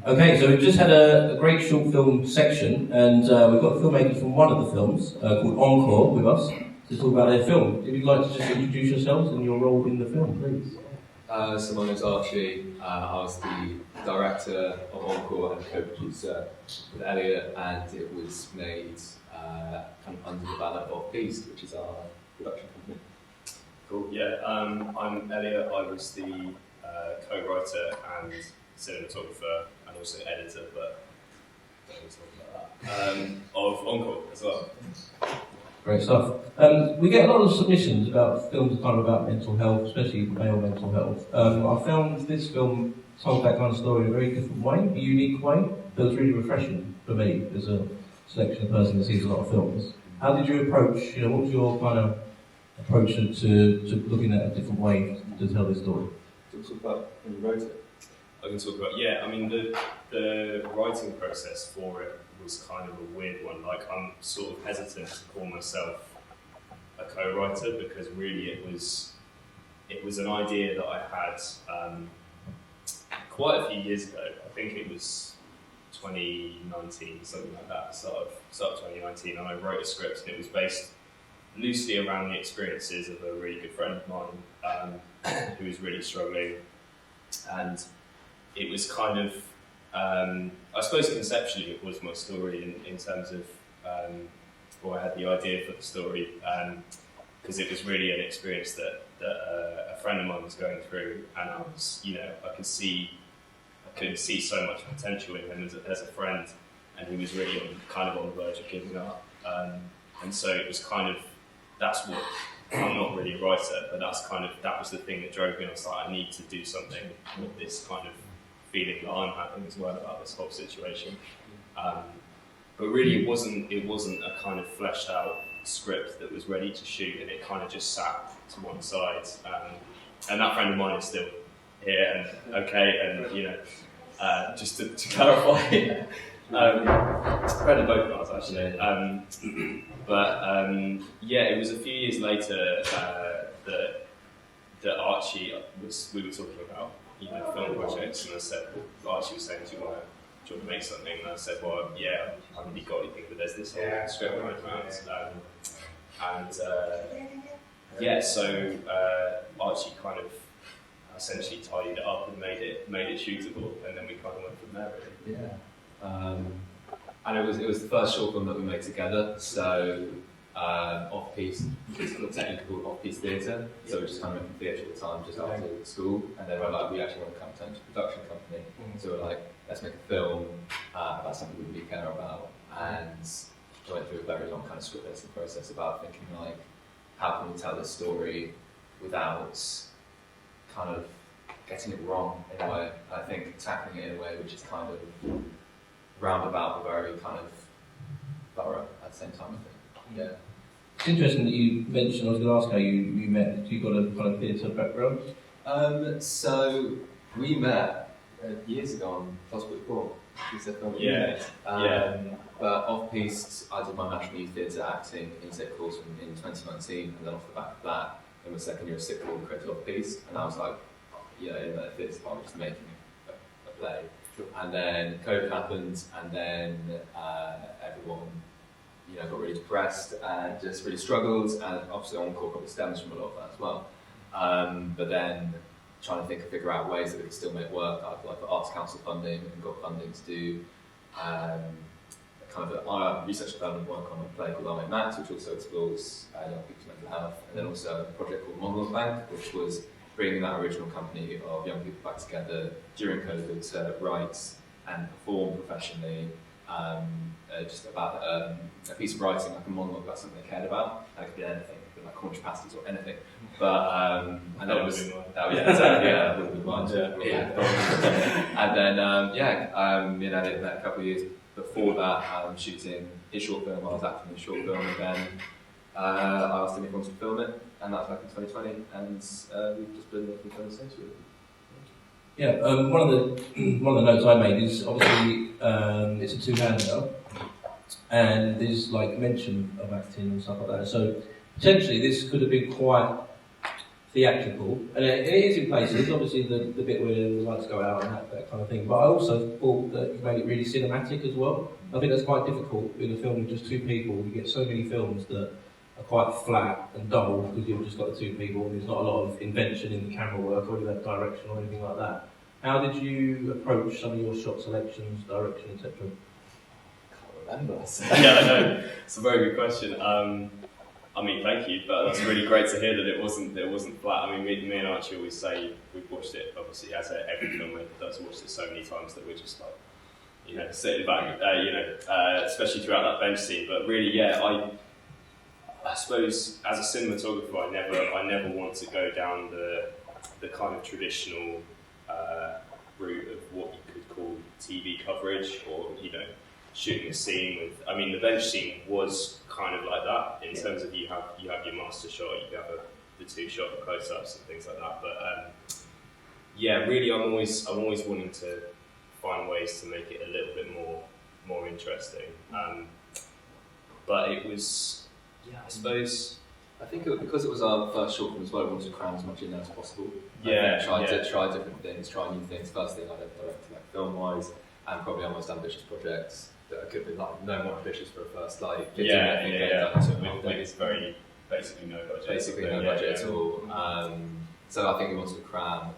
Okay, so we've just had a great short film section, and we've got filmmakers from one of the films called Encore with us to talk about their film. If you'd like to just introduce yourselves and your role in the film, please. So my name's Archie. I was the director of Encore and co-producer with Elliot, and it was made kind of under the banner of Beast, which is our production company. Cool. Yeah, I'm Elliot. I was the co-writer and cinematographer and also editor, but don't want to talk about that, of Encore as well. Great stuff. We get a lot of submissions about films kind of about mental health, especially male mental health. I found this film told that kind of story in a very different way, a unique way, that was really refreshing for me as a selection of person that sees a lot of films. How did you approach, what was your kind of approach to looking at a different way to tell this story? To talk about when you wrote it? I can talk about, I mean, the writing process for it was kind of a weird one. Like, I'm sort of hesitant to call myself a co-writer because really it was an idea that I had quite a few years ago. I think it was 2019, something like that, start of 2019, and I wrote a script and it was based loosely around the experiences of a really good friend of mine who was really struggling, and it was kind of, I suppose conceptually it was my story in terms of, I had the idea for the story, because it was really an experience that a friend of mine was going through, and I was, I could see so much potential in him as a friend, and he was really kind of on the verge of giving up, and so it was kind of, that's what, I'm not really a writer, but that was the thing that drove me. I was like, I need to do something with this kind of feeling that I'm having as well about this whole situation. But really, it wasn't a kind of fleshed out script that was ready to shoot, and it kind of just sat to one side. And that friend of mine is still here and okay, and just to clarify, friend of both of us actually. It was a few years later that Archie we were talking about film projects, and I said, Archie was saying, do you want to make something? And I said, well, yeah, I haven't really got anything, but there's this whole script going around. So Archie kind of essentially tidied it up and made it shootable, and then we kind of went from there, really. Yeah. And it was the first short film that we made together, so off-piece, it's called technically called off-piece theatre, so we just kind of went from theatre at the time, just after school, and then we're like, we actually want to come turn to a production company, so we're like, let's make a film about something we really care about, and we went through a very long kind of script writing process about thinking like, how can we tell this story without kind of getting it wrong in a way. I think tackling it in a way which is kind of roundabout but very kind of thorough at the same time, I think. Yeah. It's interesting that you mentioned, I was going to ask how you met. You got a kind of theatre background? So we met years ago on Possibly 4. But off-piste, I did my National Youth Theatre acting intake course in 2019, and then off the back of that, in my second year of sixth form, created off-piste, and I was like, in the theatre department, just making a play. Sure. And then COVID happened, and then everyone, got really depressed and just really struggled, and obviously Encore probably stems from a lot of that as well. But then trying to figure out ways that we could still make work. I applied for Arts Council funding and got funding to do kind of a research development work on a play called I Max, which also explores young people's mental health, and then also a project called Monologue Bank, which was bringing that original company of young people back together during COVID to write and perform professionally, just about a piece of writing, like a monologue about something they cared about. That could be anything, it could be like cornish pasties or anything. But and that was that would be mine. And then they met a couple of years before that, shooting his short film. I was acting in the short film, and then I asked him if he wanted to film it, and that was back in 2020, and we've just been looking for since really. Yeah, one of the notes I made is obviously it's a two-hander, and there's like mention of acting and stuff like that. So potentially this could have been quite theatrical, and it is in places, obviously the bit where the lights go out and that kind of thing, but I also thought that you made it really cinematic as well. I think that's quite difficult in a film with just two people. You get so many films that are quite flat and dull because you've just got the two people and there's not a lot of invention in the camera work or any of that direction or anything like that. How did you approach some of your shot selections, direction, etc.? Can't remember. Yeah, I know. It's a very good question. I mean, thank you, but that's really great to hear that it wasn't flat. I mean, me and Archie always say we've watched it, obviously, as every filmmaker does, watched it so many times that we're just like, sitting back, especially throughout that bench scene. But really, yeah, I suppose as a cinematographer, I never want to go down the kind of traditional route of what you could call TV coverage, or shooting a scene with. I mean, the bench scene was kind of like that in terms of you have your master shot, you have the two shot close-ups and things like that. But yeah, really, I'm always wanting to find ways to make it a little bit more interesting. But it was, yeah, I suppose. I think because it was our first short film as well, we wanted to cram as much in there as possible. Yeah, try different things, try new things. First thing I ever directed, like film-wise, and probably our most ambitious projects. That I could be like no more ambitious for a first like 15 It's very basically no budget. Basically no budget at all. So I think we wanted to cram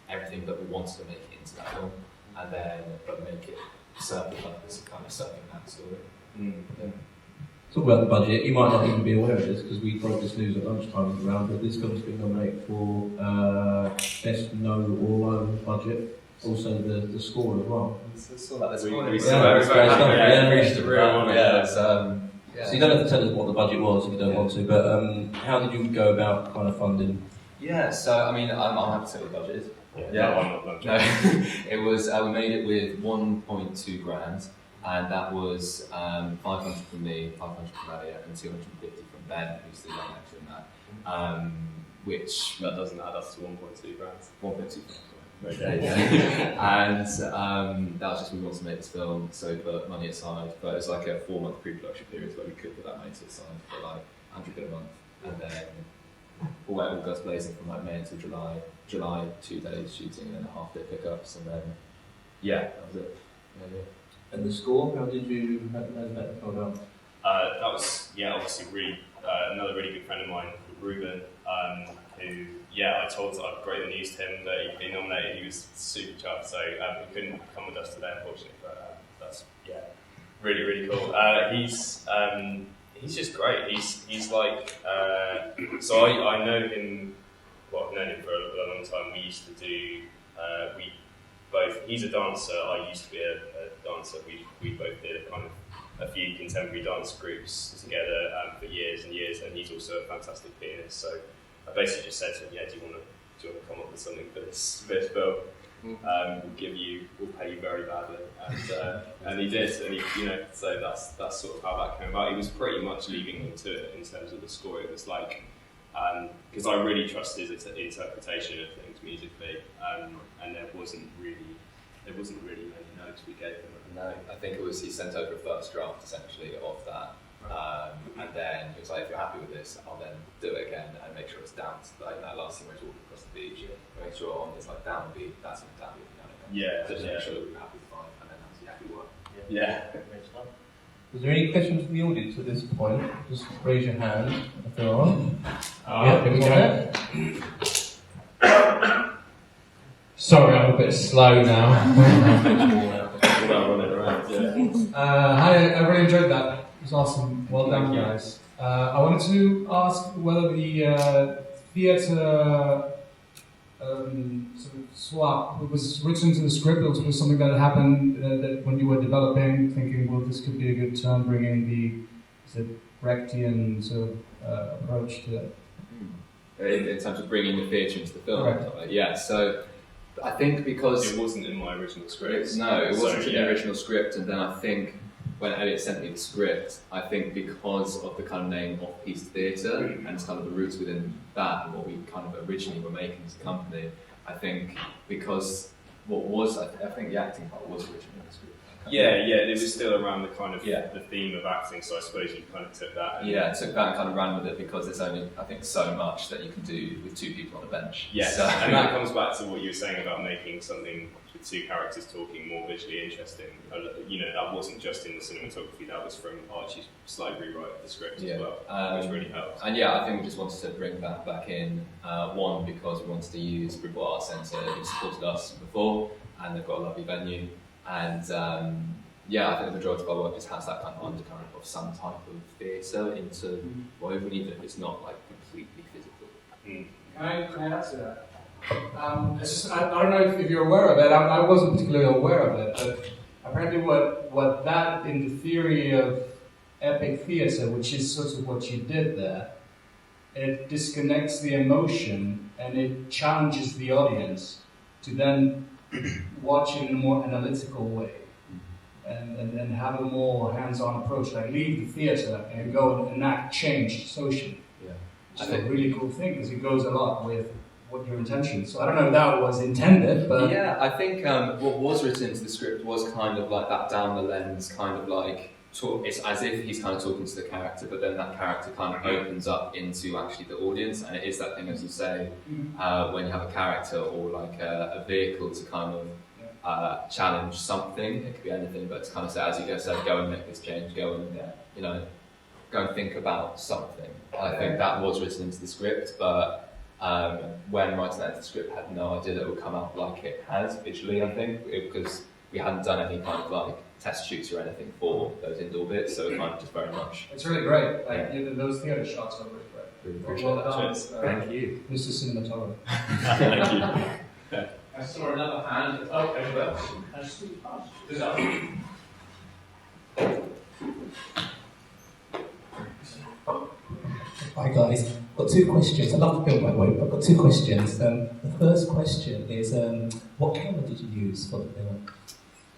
everything that we wanted to make into that film, and then but make it serve the purpose of kind of serving that story. Yeah. Talk about the budget. You might not even be aware of this because we broke this news at lunchtime around, but this film's been nominated for best no or low budget. Also the score as well. We reached the room. So you don't have to tell us what the budget was if you don't want to, but how did you go about kind of funding? Yeah, so I mean, I'm happy to tell you the budget is. No, it was, we made it with 1.2 grand, and that was 500 from me, 500 from Elliot, and 250 from Ben, who's the young actor in that. Which that doesn't add up to 1.2 grand. 1.2 and that was just we wanted to make this film, so we put money aside, but it was like a 4-month pre-production period where we could put that money to the side for like £100 a month, and then all guns blazing from like May until July 2 days shooting and then a half-day pickups, and then that was it. And the score, how did that come out? That was obviously really another really good friend of mine called Ruben, who I told I've great news to him that he'd been nominated. He was super chuffed, so he couldn't come with us today, unfortunately. But that's really really cool. He's just great. He's like so I know him. Well, I've known him for a long time. We used to do he's a dancer. I used to be a dancer. We both did a few contemporary dance groups together for years and years, and he's also a fantastic pianist. So I basically just said to him, do you want to come up with something for this film? We'll pay you very badly, and he did, and so that's sort of how that came about. He was pretty much leaving me to it in terms of the score. It was like, because I really trust his interpretation of things musically, and there wasn't really many notes we gave him. No, I think it was he sent over a first draft essentially of that. And then he was like, if you're happy with this, I'll then do it again and make sure it's down to like that last scene where he's walking across the beach. Make sure on this like down beat, that's when down beat piano comes. Just make sure that we're happy with fine, and then that's the happy work. Is there any questions from the audience at this point? Just raise your hand if there are. Here we go. Sorry, I'm a bit slow now. Hi, I really enjoyed that. It was awesome. Well done, guys. I wanted to ask whether the theatre sort of swap was written into the script, or was something that happened that when you were developing, thinking, well, this could be a good term, bringing the Brechtian sort of approach to it. In terms of bringing the theatre into the film. Correct. So I think because it wasn't in my original script. It wasn't in the original script, and then I think when Elliot sent me the script, I think because of the kind of name Off-Piece Theatre and kind of the roots within that and what we kind of originally were making as a company, I think because what was, I think the acting part was originally in the script. Yeah, it was still around the kind of Yeah. the theme of acting, so I suppose you kind of took that. And Yeah, took that and kind of ran with it because there's only, I think, so much that you can do with two people on a bench. Yes, So, and that comes back to what you were saying about making something with two characters talking more visually interesting. You know, that wasn't just in the cinematography, that was from Archie's slight rewrite of the script as well, which really helped. And yeah, I think we just wanted to bring that back in, one, because we wanted to use Bridport Arts Centre, who supported us before, and they've got a lovely venue. And yeah, I think the majority of our work just has that kind of undercurrent of some type of theatre interwoven, even if it's not like completely physical. Can I answer that? I don't know if you're aware of it. I wasn't particularly aware of it, but apparently what that in the theory of epic theatre, which is sort of what you did there, it disconnects the emotion and it challenges the audience to then watch in a more analytical way and have a more hands-on approach, like leave the theatre and go and enact change socially. Yeah. It's a really cool thing because it goes a lot with what your intention. So I don't know if that was intended, but yeah, I think what was written into the script was kind of like that down the lens, kind of like it's as if he's kind of talking to the character, but then that character kind of opens up into actually the audience, and it is that thing, as you say, when you have a character or like a vehicle to kind of challenge something. It could be anything, but to kind of say, as you go, go and make this change, go and go and think about something. I think that was written into the script, but when writing that into the script, I had no idea that it would come out like it has visually. I think because we hadn't done any kind of like test shoots or anything for those indoor bits, so it kind of just very much. it's really great. Like those theatre shots are really great. Really Well appreciate done, that. Thank you. Mr. Cinematographer. Thank you. I saw another hand. Oh, there we go. Is that Hi guys, got two questions. I love the film by the way, but I've got two questions. The first question is, what camera did you use for the film?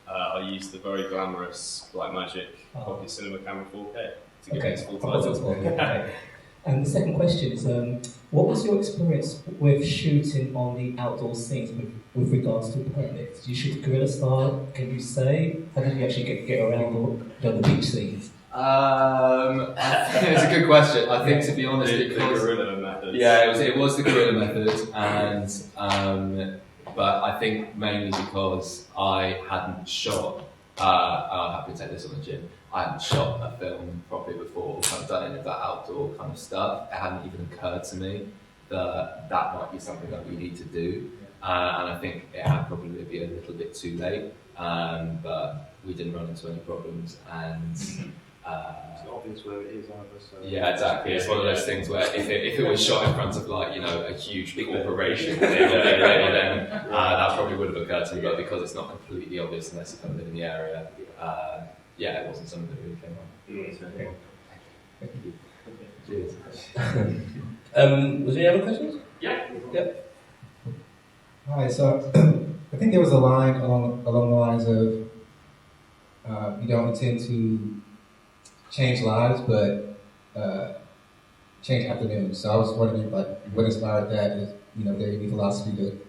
I used the very glamorous Blackmagic Pocket Cinema Camera 4K to give Okay, it its full I've got title. this one, okay. And the second question is, what was your experience with shooting on the outdoor scenes with regards to permits? Did you shoot guerrilla style? Can you say? How did you actually get around the beach scenes? It's a good question. I think, to be honest, The because guerrilla method. yeah, it was the guerrilla method, and but I think mainly because I hadn't shot. I'm happy to take this on the gym. I hadn't shot a film properly before. I've done any of that outdoor kind of stuff. It hadn't even occurred to me that that might be something that we need to do, and I think it had probably be a little bit too late. But we didn't run into any problems, and It's obvious where it is either. So yeah, exactly. It's one of those things where if it was shot in front of like a huge corporation, then that probably would have occurred to me. But because it's not completely obvious unless you kind of live in the area, it wasn't something that really came up. Thank you. Cheers. Was there any other questions? Yep. Hi, so I think there was a line along the lines of you don't intend to change lives, but change afternoons. So I was wondering, like, what inspired that? Is there any philosophy to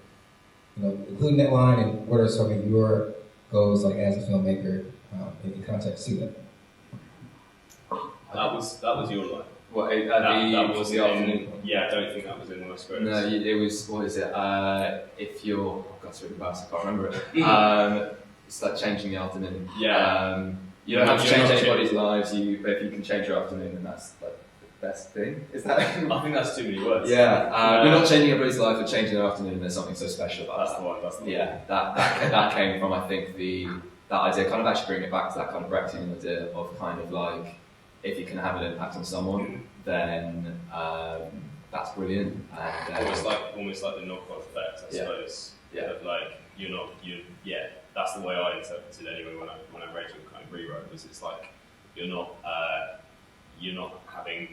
include that line, and what are some of your goals, like as a filmmaker, in context to that? That was your line. What? That was the afternoon. Yeah, I don't think that was in my script. No, it was. What is it? If you're, that's really embarrassing. I can't remember it. It's like changing the afternoon. Yeah. You don't have to You're change not anybody's lives. But if you can change your afternoon, then that's like the best thing. Is that? I think that's too many words. Yeah. We're not changing everybody's life. We're changing their afternoon. There's something so special about That's that. the one. That's the one. Yeah. That came from, I think, that idea. Kind of actually bring it back to that kind of Brechtian idea of kind of like, if you can have an impact on someone, then that's brilliant. And almost like the knock-on effect, I suppose. Yeah. Of like that's the way I interpreted it anyway when I read your kind of rewrote. Was it's like you're not having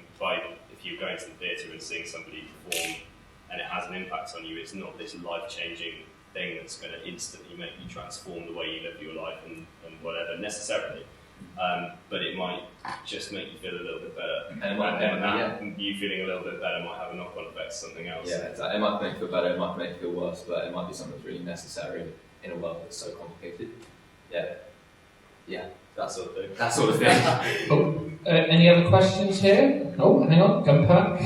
if you're going to the theatre and seeing somebody perform and it has an impact on you, it's not this life-changing thing that's going to instantly make you transform the way you live your life and whatever necessarily. but it might just make you feel a little bit better. And it might, you feeling a little bit better might have a knock-on effect to something else. Yeah, exactly. It might make you feel better, it might make you feel worse, but it might be something that's really necessary in a world that's so complicated. Yeah, that sort of thing. That sort of thing. Any other questions here? Oh, hang on, gun pack.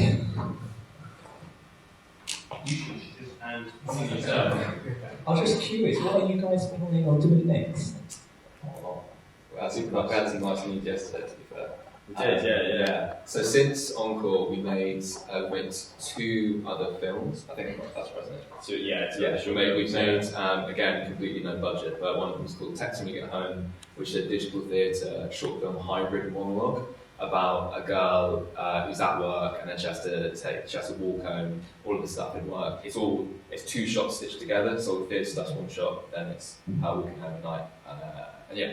I was just curious, what are you guys planning on doing next? We had some nice news yesterday, to be fair. We did, yeah. So since Encore, we made 2 other films. I think that's right, isn't it? So yeah, We've made again, completely no budget, but one of them was called Text When You Get Home, which is a digital theatre short film hybrid monologue about a girl who's at work and then she has to walk home, all of the stuff in work. It's 2 shots stitched together, so all the theatre stuff's 1 shot, then it's her walking home at night.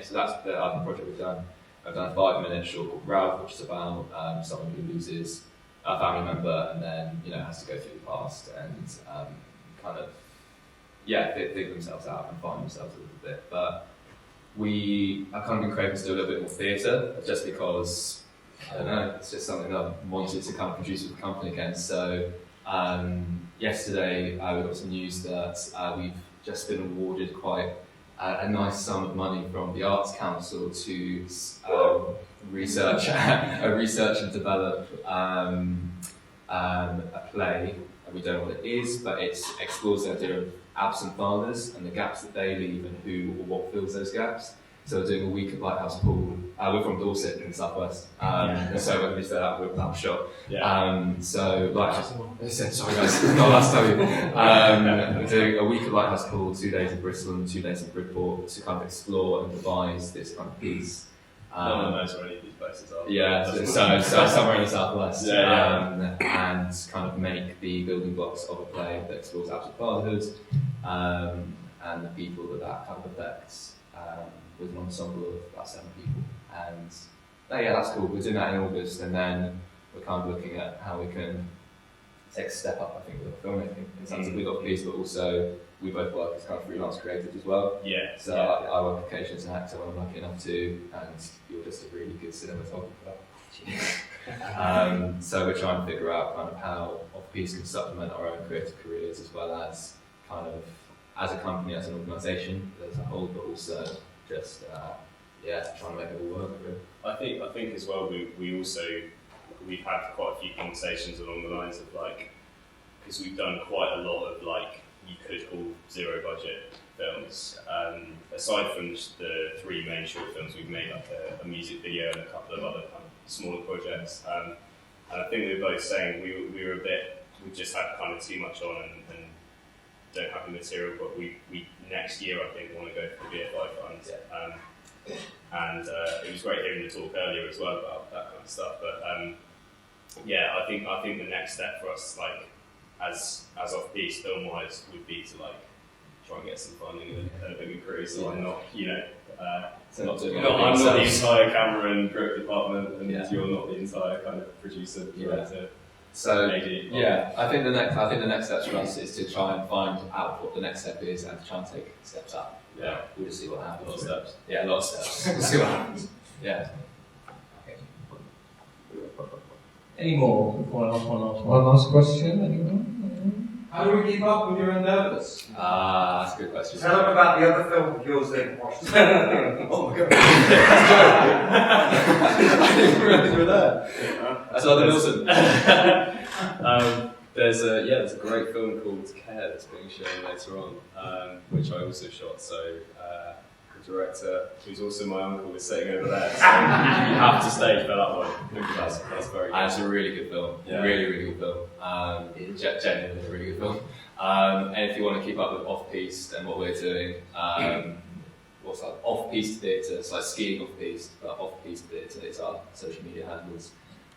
So that's the other project we've done. I've done a 5-minute short called Ralph, which is about someone who loses a family member and then has to go through the past and figure themselves out and find themselves a little bit. But I've kind of been craving to do a little bit more theatre, just because I don't know, it's just something that I wanted to kind of produce with the company again. So yesterday we got some news that we've just been awarded quite a nice sum of money from the Arts Council to research and develop a play. We don't know what it is, but it explores the idea of absent fathers and the gaps that they leave and who or what fills those gaps. So we're doing a week at Lighthouse Pool. We're from Dorset in the southwest, so we're going to that with that shot. So Lighthouse. Sorry guys, not last time. We're doing a week at Lighthouse Pool, 2 days in Bristol and 2 days in Bridport to kind of explore and devise this kind of piece. No one knows where any of these places are. Yeah, so somewhere in the southwest, and kind of make the building blocks of a play that explores absent fatherhood and the people that kind of affects. With an ensemble of about 7 people, and that's cool. We're doing that in August, and then we're kind of looking at how we can take a step up. I think with filmmaking in terms of we've got piece, but also we both work as kind of freelance creatives as well. So I work occasionally as an actor when I'm lucky enough to, and you're just a really good cinematographer. So we're trying to figure out kind of how off-piece can supplement our own creative careers as well as kind of as a company, as an organisation as a whole, but also just trying to make it all work. Really. I think as well we've had quite a few conversations along the lines of because we've done quite a lot of you could call 0 budget films. Aside from the 3 main short films, we've made a music video and a couple of other kind of smaller projects. And I think we were both saying we just had kind of too much on and don't have the material, but we next year I think want to go for the BFI funds. And it was great hearing the talk earlier as well about that kind of stuff. But I think the next step for us, as off-piece film-wise, would be to try and get some funding and a bigger crew. So I'm not, So not doing I'm not the entire camera and grip department, and you're not the entire kind of producer, director. So I think the next step for us is to try and find out what the next step is and to try and take steps up. We'll just see what happens. A lot of steps. Yeah, a lot of steps. We'll see what happens. Yeah. Any more? One last One last question, anyone? How do we keep up with your endeavours? That's a good question. Tell them about the other film of yours that you watched. Oh my god. I didn't realise you were there. That's Elliot MIlson. There's a great film called Care that's being shown later on, which I also shot. So the director, who's also my uncle, is sitting over there. So you have to stay for that one. That's very good. It's a really good film. Really, really good film. Genuinely a really good film. And if you want to keep up with off-piste and what we're doing, what's that? Off-piste theatre. It's like skiing off-piste, but off-piste theatre is our social media handles.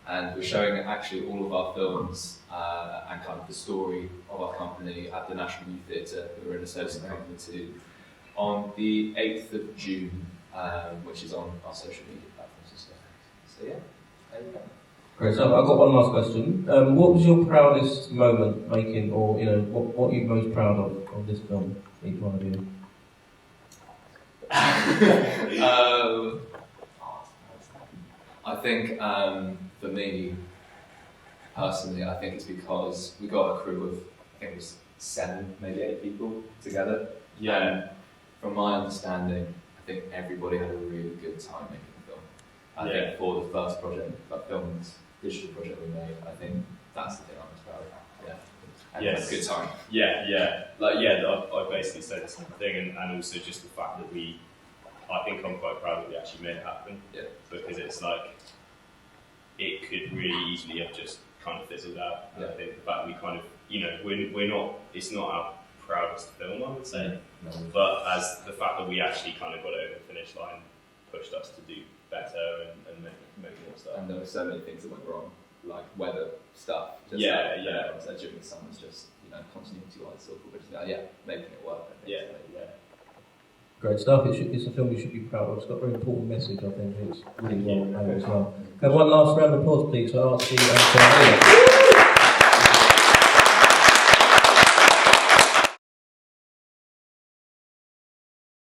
And we're showing actually all of our films and kind of the story of our company at the National Youth Theatre, that we're an associate company to, on the 8th of June, which is on our social media platforms and stuff. So there you go. Great. So I've got one last question. What was your proudest moment making, or what are you most proud of this film? Each one of you. I think for me, personally, I think it's because we got a crew of, I think it was 7, maybe 8 people together. Yeah. From my understanding, I think everybody had a really good time making the film. I Yeah. think for the first project, that film's digital project we made, I think that's the thing I'm most proud of. Yeah. And Yes. Good time. Yeah. Like, yeah, I basically said the same thing, and also just the fact that I think I'm quite proud that we actually made it happen. Yeah. Because it's like, it could really easily have just kind of fizzled out. And I think the fact that we kind of, we're not, it's not our proudest film, I would say. No. But as the fact that we actually kind of got over the finish line pushed us to do better and make more stuff. And there were so many things that went wrong, like weather stuff. Just Yeah. So during the summer's just, continuity-wise, sort of, but making it work. I think. Yeah. Great stuff. It's a film you should be proud of. It's got a very important message, I think. It's really well made as well. And one last round of applause, please, for Archie and Elliot.